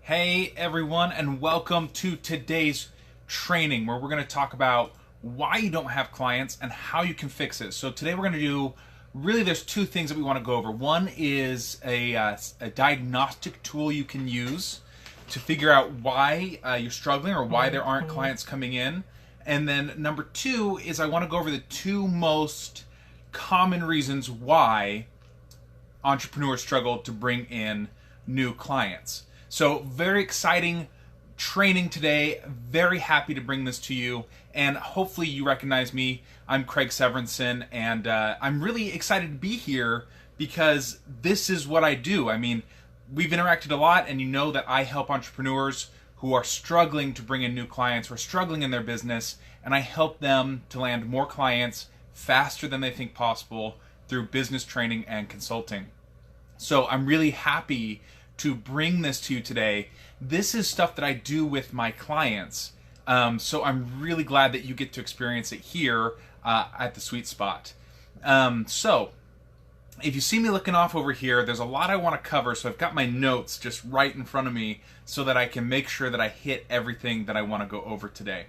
Hey everyone, and welcome to today's training where we're going to talk about why you don't have clients and how you can fix it. So today we're going to do, really there's two things that we want to go over. One is a diagnostic tool you can use to figure out why you're struggling or why there aren't clients coming in. And then number two is I want to go over the two most common reasons why entrepreneurs struggle to bring in new clients. So very exciting training today. Very happy to bring this to you. And hopefully you recognize me. I'm Craig Severinson, and I'm really excited to be here because this is what I do. I mean, we've interacted a lot, and you know that I help entrepreneurs who are struggling to bring in new clients, who are struggling in their business, and I help them to land more clients faster than they think possible through business training and consulting. So I'm really happy to bring this to you today. This is stuff that I do with my clients. So I'm really glad that you get to experience it here at the Sweet Spot. So if you see me looking off over here, there's a lot I want to cover. So I've got my notes just right in front of me so that I can make sure that I hit everything that I want to go over today.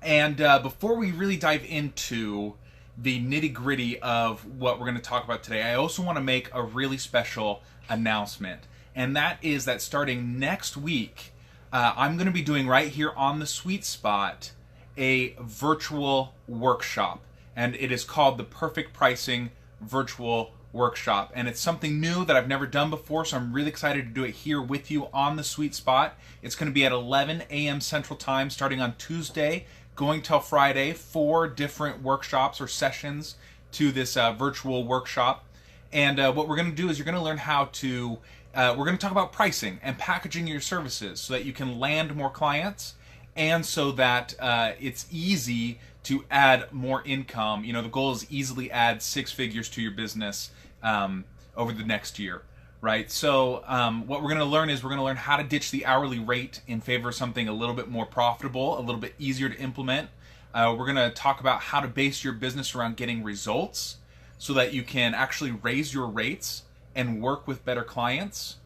And before we really dive into the nitty-gritty of what we're going to talk about today, I also want to make a really special announcement. And that is that starting next week, I'm going to be doing right here on the Sweet Spot a virtual workshop. And it is called the Perfect Pricing Virtual Workshop. And it's something new that I've never done before, so I'm really excited to do it here with you on the Sweet Spot. It's going to be at 11 a.m. Central Time starting on Tuesday, going till Friday, 4 different workshops or sessions to this virtual workshop. And what we're going to do is you're going to learn how to, we're going to talk about pricing and packaging your services so that you can land more clients and so that it's easy to add more income. You know, the goal is easily add 6 figures to your business over the next year, right? So what we're going to learn is we're going to learn how to ditch the hourly rate in favor of something a little bit more profitable, a little bit easier to implement. We're going to talk about how to base your business around getting results so that you can actually raise your rates and work with better clients.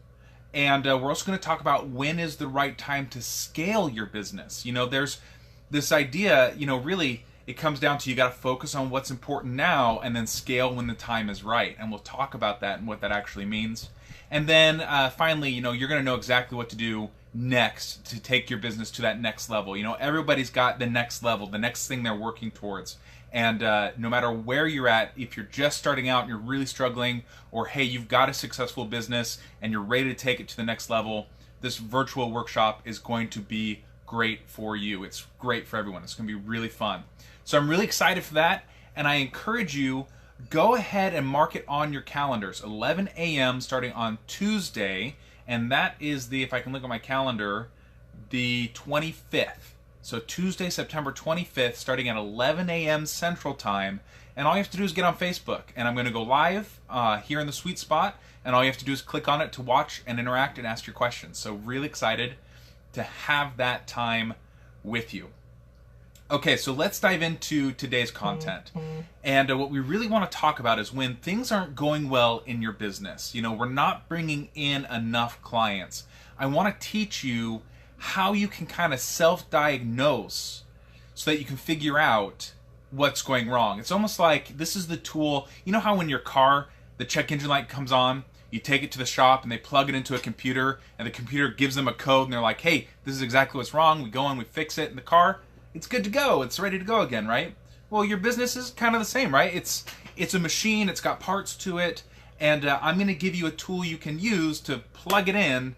And we're also going to talk about when is the right time to scale your business. You know, there's this idea, you know, really it comes down to you got to focus on what's important now and then scale when the time is right. And we'll talk about that and what that actually means. And then finally, you know, you're going to know exactly what to do next to take your business to that next level. You know, everybody's got the next level, the next thing they're working towards. And no matter where you're at, if you're just starting out and you're really struggling, or hey, you've got a successful business and you're ready to take it to the next level, this virtual workshop is going to be great for you. It's great for everyone. It's going to be really fun. So I'm really excited for that, and I encourage you, go ahead and mark it on your calendars. 11 a.m. starting on Tuesday, and that is the, if I can look at my calendar, the 25th. So Tuesday, September 25th, starting at 11 a.m. Central Time. And all you have to do is get on Facebook. And I'm going to go live here in the Sweet Spot. And all you have to do is click on it to watch and interact and ask your questions. So really excited to have that time with you. Okay, so let's dive into today's content. And what we really want to talk about is when things aren't going well in your business. You know, we're not bringing in enough clients. I want to teach you how you can kind of self-diagnose so that you can figure out what's going wrong. It's almost like this is the tool. You know how when your car, the check engine light comes on, you take it to the shop and they plug it into a computer and the computer gives them a code and they're like, hey, this is exactly what's wrong. We go and we fix it in the car. It's good to go. It's ready to go again, right? Well, your business is kind of the same, right? It's a machine. It's got parts to it. And I'm going to give you a tool you can use to plug it in,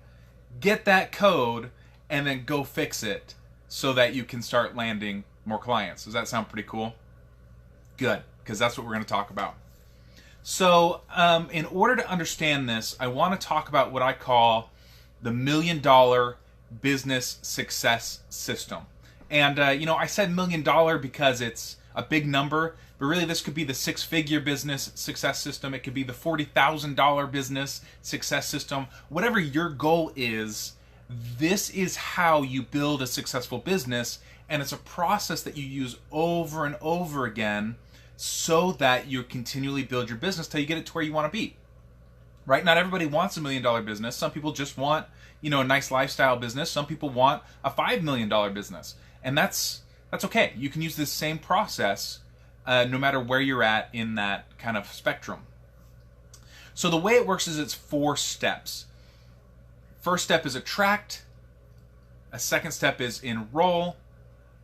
get that code, and then go fix it so that you can start landing more clients. Does that sound pretty cool? Good, because that's what we're going to talk about. So in order to understand this, I want to talk about what I call the $1 million business success system. And, you know, I said $1 million because it's a big number, but really this could be the 6-figure business success system. It could be the $40,000 business success system. Whatever your goal is, this is how you build a successful business, and it's a process that you use over and over again so that you continually build your business till you get it to where you want to be. right? Not everybody wants $1 million business. Some people just want, a nice lifestyle business. Some people want a $5 million business. And that's okay. You can use this same process no matter where you're at in that kind of spectrum. So the way it works is it's 4 steps. First step is attract. A second step is enroll.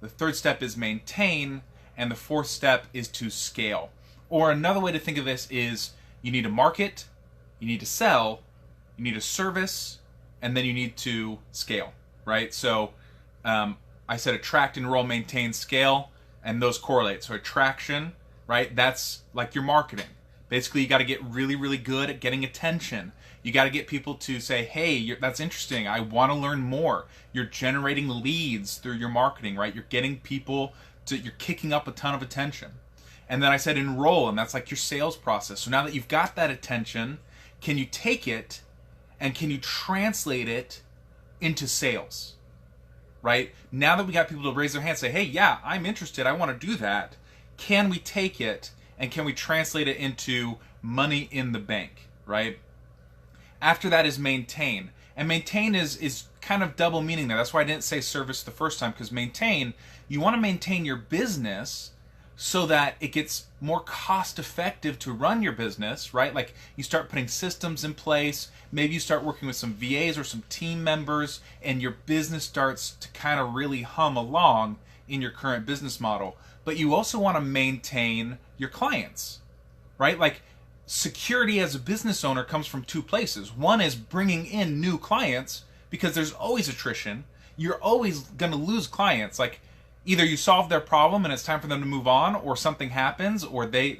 The third step is maintain. And the fourth step is to scale. Or another way to think of this is you need to market, you need to sell, you need to service, and then you need to scale, right? So I said attract, enroll, maintain, scale, and those correlate. So attraction, right? That's like your marketing. Basically, you got to get really, really good at getting attention. You got to get people to say, hey, that's interesting. I want to learn more. You're generating leads through your marketing, right? You're getting people to, you're kicking up a ton of attention. And then I said enroll, and that's like your sales process. So now that you've got that attention, can you take it and can you translate it into sales, right? Now that we got people to raise their hand, say, hey, yeah, I'm interested. I want to do that. Can we take it and can we translate it into money in the bank, right? After that is maintain. And maintain is kind of double meaning there. That's why I didn't say service the first time, because maintain, you want to maintain your business so that it gets more cost effective to run your business, right? Like you start putting systems in place, maybe you start working with some VAs or some team members, and your business starts to kind of really hum along in your current business model. But you also want to maintain your clients, right? Like security as a business owner comes from 2 places. One is bringing in new clients, because there's always attrition. You're always going to lose clients. Like either you solve their problem and it's time for them to move on, or something happens, or they,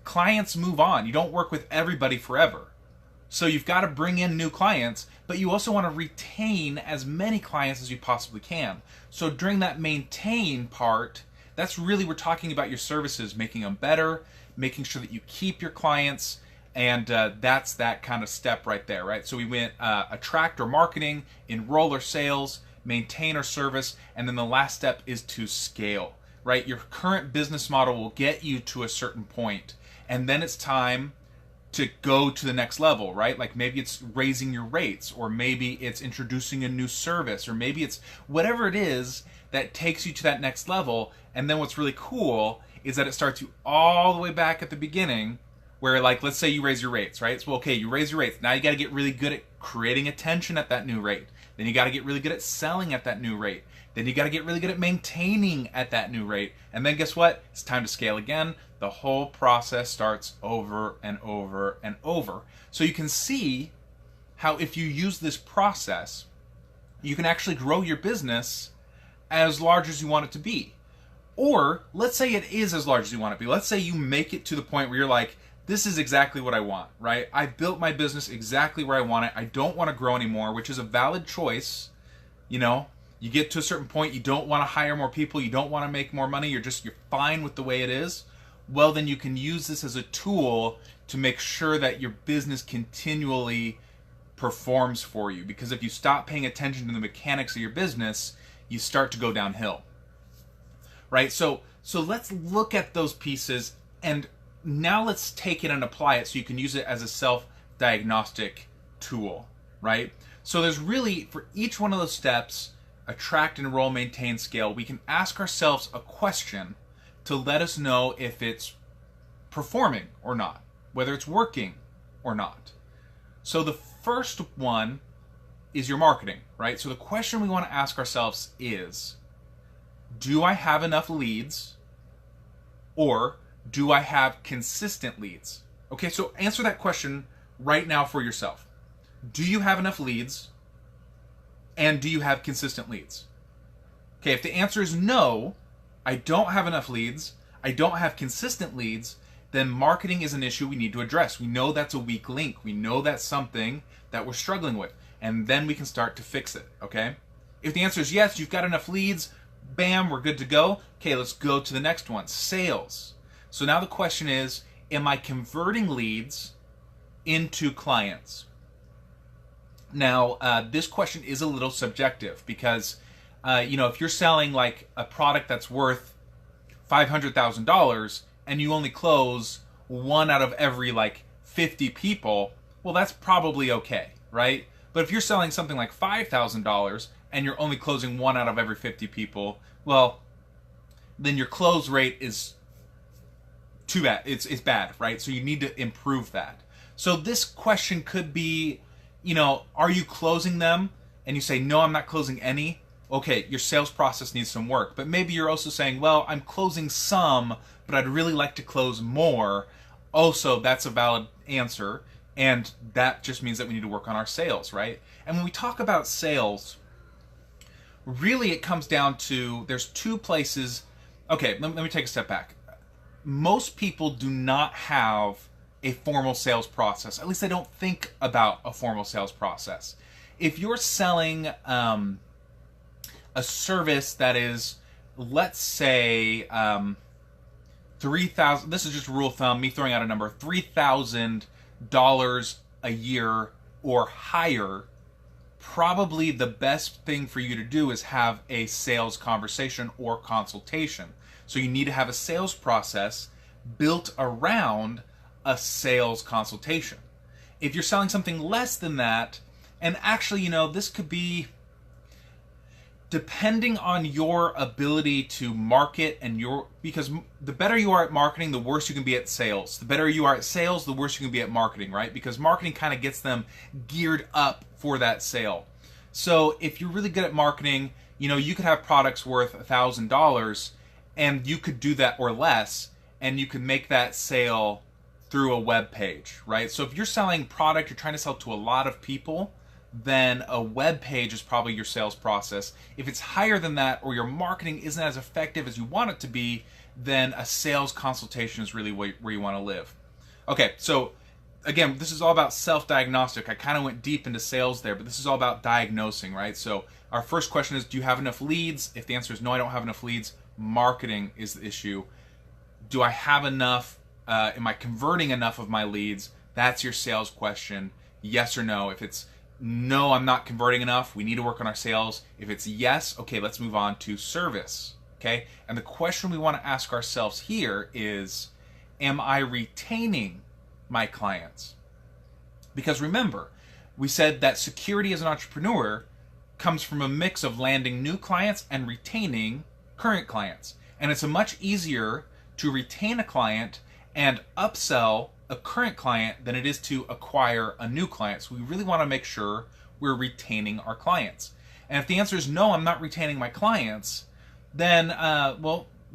clients move on. You don't work with everybody forever. So you've got to bring in new clients, but you also want to retain as many clients as you possibly can. So during that maintain part, that's really, we're talking about your services, making them better, making sure that you keep your clients, and that's that kind of step right there, right? So we went attract or marketing, enroll or sales, maintain or service, and then the last step is to scale, right? Your current business model will get you to a certain point, and then it's time to go to the next level, right? Like maybe it's raising your rates, or maybe it's introducing a new service, or maybe it's whatever it is that takes you to that next level. And then what's really cool is that it starts you all the way back at the beginning, where like, let's say you raise your rates, right? So, okay, you raise your rates. Now you got to get really good at creating attention at that new rate. Then you got to get really good at selling at that new rate. Then you got to get really good at maintaining at that new rate. And then guess what? It's time to scale again. The whole process starts over and over and over. So you can see how if you use this process, you can actually grow your business as large as you want it to be. Or let's say it is as large as you want it to be. Let's say you make it to the point where you're like, this is exactly what I want, right? I built my business exactly where I want it. I don't want to grow anymore, which is a valid choice. You get to a certain point, you don't want to hire more people, you don't want to make more money, you're fine with the way it is. Well, then you can use this as a tool to make sure that your business continually performs for you. Because if you stop paying attention to the mechanics of your business, you start to go downhill, right? So let's look at those pieces, and now let's take it and apply it so you can use it as a self-diagnostic tool, right? So there's really, for each one of those steps, attract, enroll, maintain, scale, we can ask ourselves a question to let us know if it's performing or not, whether it's working or not. So the first one is your marketing, right? So the question we want to ask ourselves is, do I have enough leads, or do I have consistent leads? Okay, so answer that question right now for yourself. Do you have enough leads, and do you have consistent leads? Okay, if the answer is no, I don't have enough leads, I don't have consistent leads, then marketing is an issue we need to address. We know that's a weak link. We know that's something that we're struggling with, and then we can start to fix it, okay? If the answer is yes, you've got enough leads, bam, we're good to go. Okay, let's go to the next one, sales. So now the question is, am I converting leads into clients? Now, this question is a little subjective because, if you're selling like a product that's worth $500,000 and you only close 1 out of every like 50 people, well, that's probably okay, right? But if you're selling something like $5,000 and you're only closing 1 out of every 50 people, well, then your close rate is too bad. It's bad, right? So you need to improve that. So this question could be, are you closing them? And you say, no, I'm not closing any. Okay, your sales process needs some work. But maybe you're also saying, well, I'm closing some, but I'd really like to close more. Also, that's a valid answer. And that just means that we need to work on our sales, right? And when we talk about sales, really it comes down to, there's 2 places. Okay, let me take a step back. Most people do not have a formal sales process. At least they don't think about a formal sales process. If you're selling a service that is, let's say, 3,000. This is just rule of thumb, me throwing out a number, $3,000 a year or higher. Probably the best thing for you to do is have a sales conversation or consultation. So you need to have a sales process built around a sales consultation. If you're selling something less than that, and actually, this could be depending on your ability to market because the better you are at marketing, the worse you can be at sales. The better you are at sales, the worse you can be at marketing, right? Because marketing kind of gets them geared up for that sale. So if you're really good at marketing, you could have products worth $1,000 and you could do that or less, and you could make that sale through a web page, right? So if you're selling product, you're trying to sell to a lot of people, then a web page is probably your sales process. If it's higher than that, or your marketing isn't as effective as you want it to be, then a sales consultation is really where you want to live. Okay, so again, this is all about self-diagnostic. I kind of went deep into sales there, but this is all about diagnosing, right? So our first question is, do you have enough leads? If the answer is no, I don't have enough leads, marketing is the issue. Do I have enough? Am I converting enough of my leads? That's your sales question. Yes or no. If it's no, I'm not converting enough, we need to work on our sales. If it's yes, okay, let's move on to service. Okay? And the question we want to ask ourselves here is, am I retaining my clients? Because remember, we said that security as an entrepreneur comes from a mix of landing new clients and retaining current clients. And it's much easier to retain a client and upsell a current client than it is to acquire a new client. So we really want to make sure we're retaining our clients. And if the answer is no, I'm not retaining my clients, then,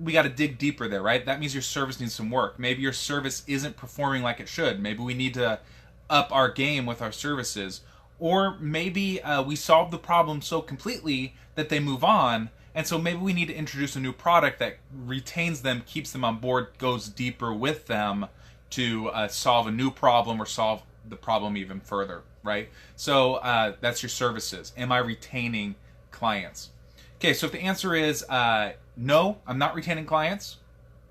we got to dig deeper there, right? That means your service needs some work. Maybe your service isn't performing like it should. Maybe we need to up our game with our services. Or maybe we solve the problem so completely that they move on. And so maybe we need to introduce a new product that retains them, keeps them on board, goes deeper with them to solve a new problem or solve the problem even further, right? So that's your services. Am I retaining clients? Okay, so if the answer is no, I'm not retaining clients,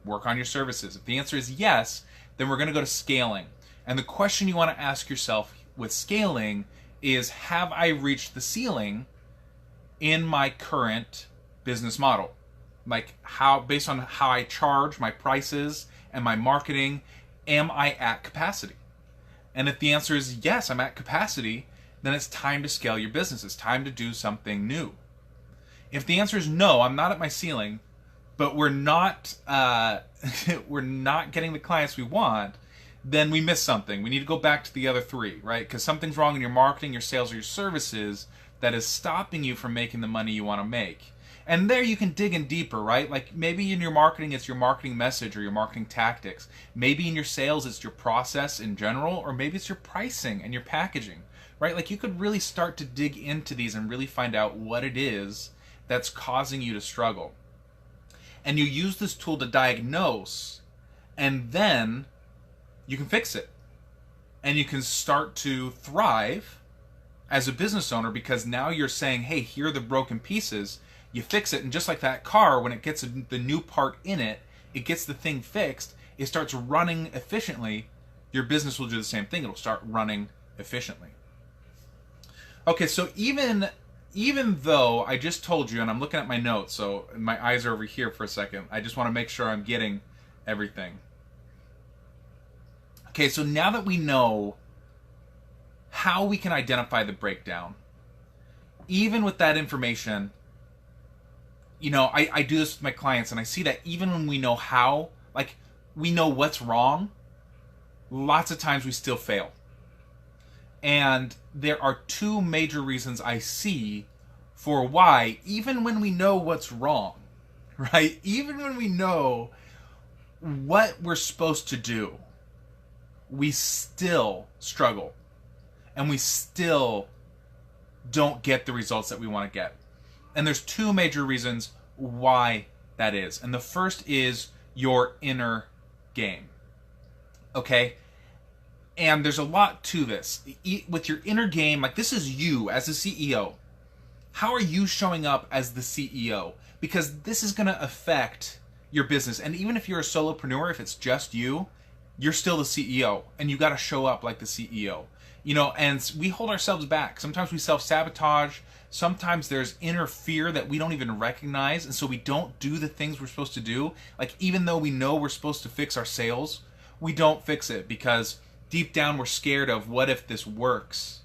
work on your services. If the answer is yes, then we're going to go to scaling. And the question you want to ask yourself with scaling is, have I reached the ceiling in my current business model? Like, how, based on how I charge, my prices and my marketing, am I at capacity? And if the answer is yes, I'm at capacity, then it's time to scale your business. It's time to do something new. If the answer is no, I'm not at my ceiling, but we're not we're not getting the clients we want, then we miss something. We need to go back to the other 3, right? Because something's wrong in your marketing, your sales, or your services that is stopping you from making the money you want to make. And there you can dig in deeper, right? Like maybe in your marketing, it's your marketing message or your marketing tactics. Maybe in your sales, it's your process in general, or maybe it's your pricing and your packaging, right? Like you could really start to dig into these and really find out what it is that's causing you to struggle. And you use this tool to diagnose, and then you can fix it. And you can start to thrive as a business owner, because now you're saying, hey, here are the broken pieces. You fix it, and just like that car, when it gets the new part in it, it gets the thing fixed, it starts running efficiently. Your business will do the same thing. It'll start running efficiently. Okay, so even though I just told you, and I'm looking at my notes, so my eyes are over here for a second, I just want to make sure I'm getting everything. Okay, so now that we know how we can identify the breakdown. Even with that information, I do this with my clients, and I see that even when we know how, like, we know what's wrong, lots of times we still fail. And there are two major reasons I see for why, even when we know what's wrong, right? Even when we know what we're supposed to do, we still struggle. And we still don't get the results that we want to get. And there's two major reasons why that is. And the first is your inner game. Okay? And there's a lot to this. With your inner game, like, this is you as a CEO. How are you showing up as the CEO? Because this is going to affect your business. And even if you're a solopreneur, if it's just you, you're still the CEO. And you got to show up like the CEO. And we hold ourselves back. Sometimes we self-sabotage. Sometimes there's inner fear that we don't even recognize. And so we don't do the things we're supposed to do. Like, even though we know we're supposed to fix our sales, we don't fix it because deep down we're scared of, what if this works?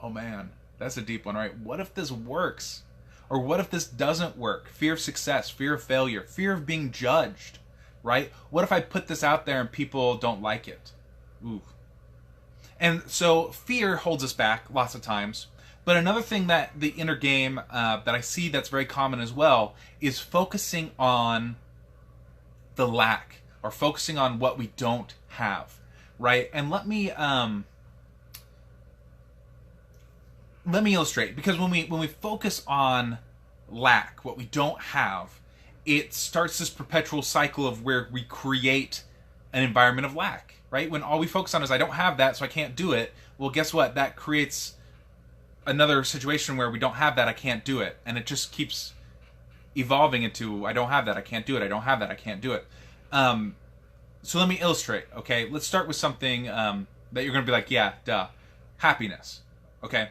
Oh man, that's a deep one, right? What if this works? Or what if this doesn't work? Fear of success, fear of failure, fear of being judged, right? What if I put this out there and people don't like it? Ooh. And so fear holds us back lots of times. But another thing that the inner game that I see that's very common as well is focusing on the lack, or focusing on what we don't have, right? And let me illustrate, because when we focus on lack, what we don't have, it starts this perpetual cycle of where we create an environment of lack, right? When all we focus on is, I don't have that, so I can't do it. Well, guess what? That creates another situation where we don't have that, I can't do it. And it just keeps evolving into, I don't have that, I can't do it. I don't have that, I can't do it. So let me illustrate, okay? Let's start with something that you're going to be like, yeah, duh. Happiness, okay?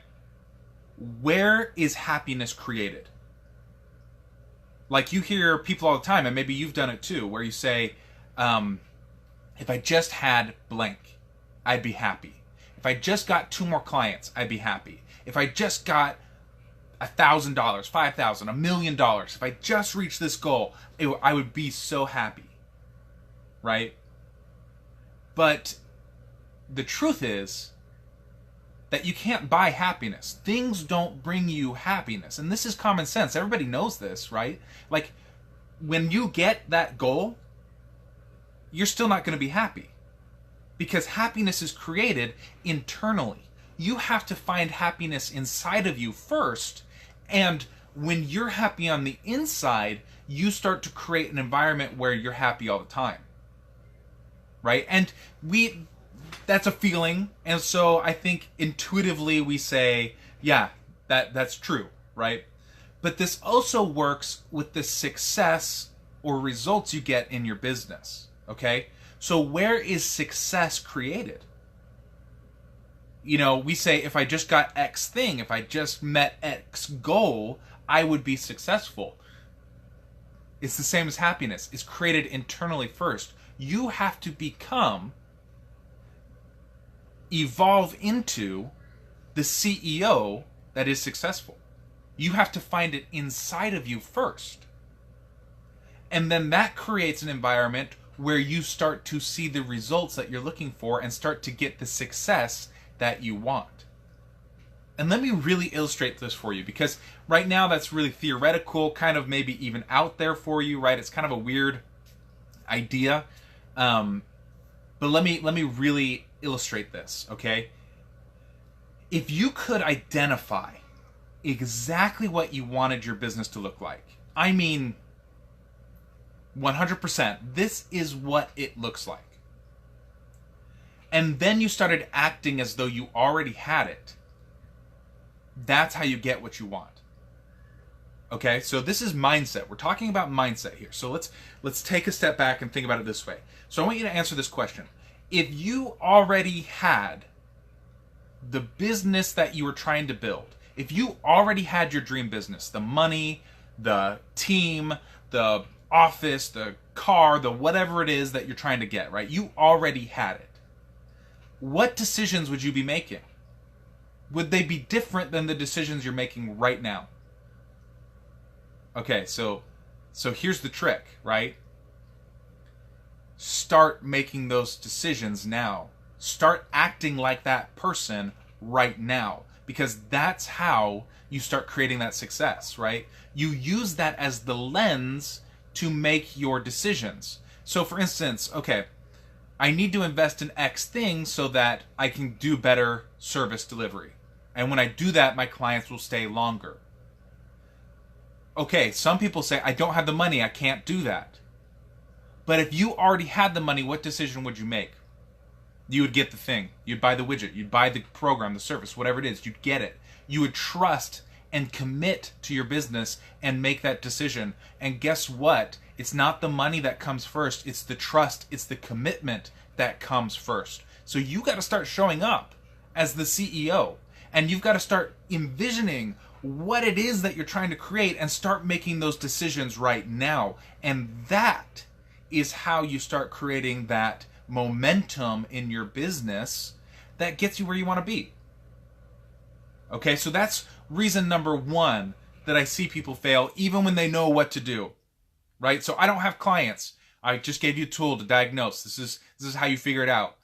Where is happiness created? Like, you hear people all the time, and maybe you've done it too, where you say, if I just had blank, I'd be happy. If I just got 2 more clients, I'd be happy. If I just got $1,000, $5,000, $1 million, if I just reached this goal, I would be so happy, right? But the truth is that you can't buy happiness. Things don't bring you happiness. And this is common sense. Everybody knows this, right? Like, when you get that goal, you're still not going to be happy. Because happiness is created internally. You have to find happiness inside of you first. And when you're happy on the inside, you start to create an environment where you're happy all the time. Right? And that's a feeling. And so I think intuitively we say, yeah, that's true, right? But this also works with the success or results you get in your business, okay? So where is success created? We say, if I just got X thing, if I just met X goal, I would be successful. It's the same as happiness. It's created internally first. You have to evolve into the CEO that is successful. You have to find it inside of you first. And then that creates an environment where you start to see the results that you're looking for and start to get the success that you want. And let me really illustrate this for you, because right now that's really theoretical, kind of maybe even out there for you, right? It's kind of a weird idea. But let me really illustrate this, okay? If you could identify exactly what you wanted your business to look like, I mean 100%, this is what it looks like. And then you started acting as though you already had it. That's how you get what you want. Okay, so this is mindset. We're talking about mindset here. So let's take a step back and think about it this way. So I want you to answer this question. If you already had the business that you were trying to build, if you already had your dream business, the money, the team, the office, the car, the whatever it is that you're trying to get, right? You already had it. What decisions would you be making? would they be different than the decisions you're making right now? Okay, so here's the trick, right? Start making those decisions now. Start acting like that person right now, because that's how you start creating that success, right? You use that as the lens to make your decisions. So for instance, okay, I need to invest in X thing so that I can do better service delivery. And when I do that, my clients will stay longer. Okay, some people say, I don't have the money, I can't do that. But if you already had the money, what decision would you make? You would get the thing. You'd buy the widget. You'd buy the program, the service, whatever it is. You'd get it. You would trust and commit to your business and make that decision. And guess what? It's not the money that comes first. It's the trust. It's the commitment that comes first. So you got to start showing up as the CEO. And you've got to start envisioning what it is that you're trying to create and start making those decisions right now. And that is how you start creating that momentum in your business that gets you where you want to be. Okay, so that's reason number one that I see people fail even when they know what to do, right? So I don't have clients. I just gave you a tool to diagnose. This is how you figure it out.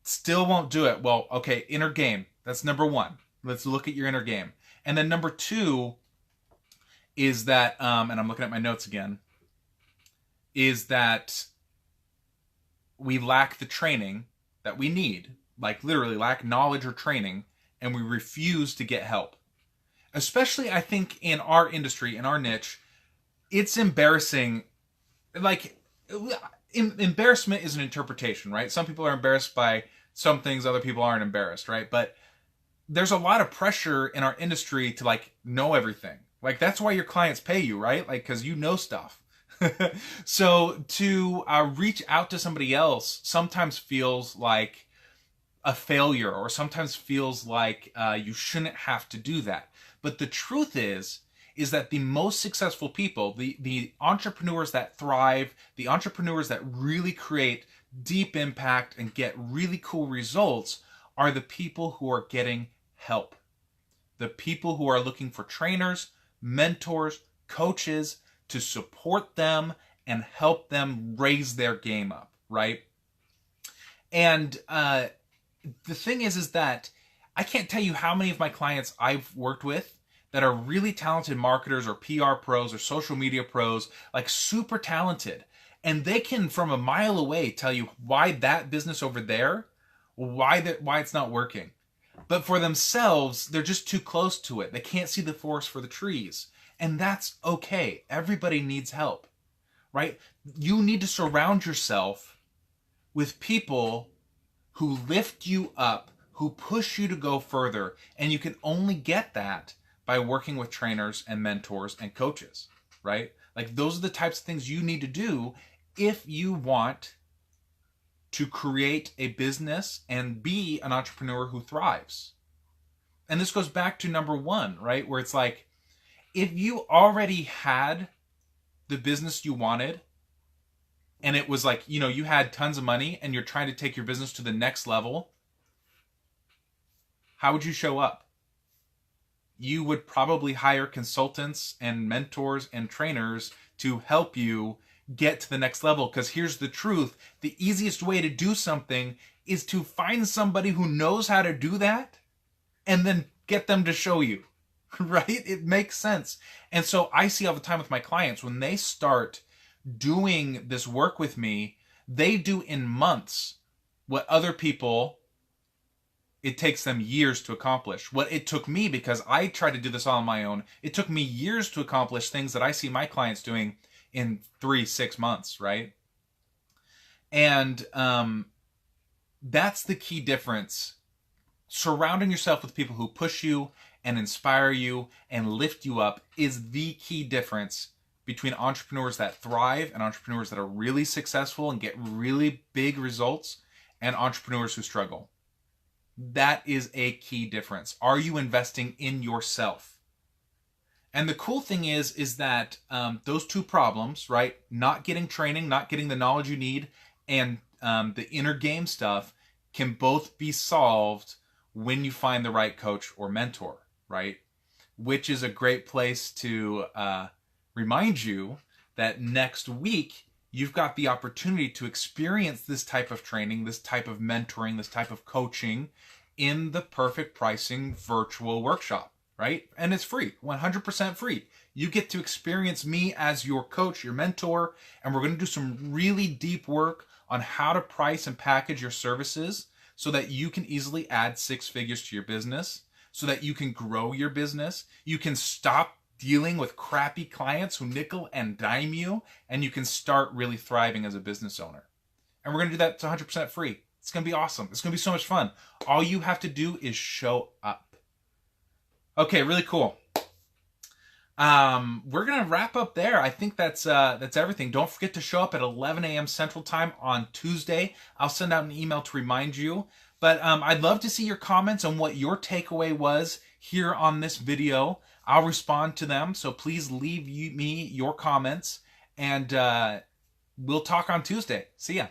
Still won't do it. Well, okay, inner game. That's number one. Let's look at your inner game. And then number two is that, and I'm looking at my notes again, is that we lack the training that we need, like literally lack knowledge or training, and we refuse to get help. Especially, I think, in our industry, in our niche, it's embarrassing. Like, embarrassment is an interpretation, right? Some people are embarrassed by some things, other people aren't embarrassed, right? But there's a lot of pressure in our industry to like know everything. Like that's why your clients pay you, right? Like, because you know stuff. So to reach out to somebody else sometimes feels like a failure, or sometimes feels like you shouldn't have to do that. But the truth is that the most successful people, the entrepreneurs that thrive, the entrepreneurs that really create deep impact and get really cool results, are the people who are getting help. The people who are looking for trainers, mentors, coaches to support them and help them raise their game up, right? And the thing is that I can't tell you how many of my clients I've worked with that are really talented marketers or PR pros or social media pros, like super talented. And they can, from a mile away, tell you why that business over there, why it's not working. But for themselves, they're just too close to it. They can't see the forest for the trees. And that's okay. Everybody needs help, right? You need to surround yourself with people who lift you up, who push you to go further. And you can only get that by working with trainers and mentors and coaches, right? Like those are the types of things you need to do if you want to create a business and be an entrepreneur who thrives. And this goes back to number one, right? Where it's like, if you already had the business you wanted, and it was like, you had tons of money and you're trying to take your business to the next level, how would you show up? You would probably hire consultants and mentors and trainers to help you get to the next level. Because here's the truth. The easiest way to do something is to find somebody who knows how to do that and then get them to show you, right? It makes sense. And so I see all the time with my clients, when they start doing this work with me, they do in months what other people, it takes them years to accomplish. What it took me, because I tried to do this all on my own, it took me years to accomplish things that I see my clients doing in 3-6 months, right? And that's the key difference. Surrounding yourself with people who push you and inspire you and lift you up is the key difference between entrepreneurs that thrive and entrepreneurs that are really successful and get really big results and entrepreneurs who struggle. That is a key difference. Are you investing in yourself? And the cool thing is that those two problems, right? Not getting training, not getting the knowledge you need, and the inner game stuff can both be solved when you find the right coach or mentor, right? Which is a great place to remind you that next week you've got the opportunity to experience this type of training, this type of mentoring, this type of coaching in the Perfect Pricing virtual workshop, right? And it's free, 100% free. You get to experience me as your coach, your mentor, and we're going to do some really deep work on how to price and package your services so that you can easily add 6 figures to your business, so that you can grow your business. You can stop dealing with crappy clients who nickel and dime you, and you can start really thriving as a business owner. And we're going to do that. It's 100% free. It's going to be awesome. It's going to be so much fun. All you have to do is show up. Okay, really cool. We're going to wrap up there. I think that's everything. Don't forget to show up at 11 a.m. Central Time on Tuesday. I'll send out an email to remind you. But I'd love to see your comments on what your takeaway was here on this video. I'll respond to them, so please leave me your comments, and we'll talk on Tuesday. See ya.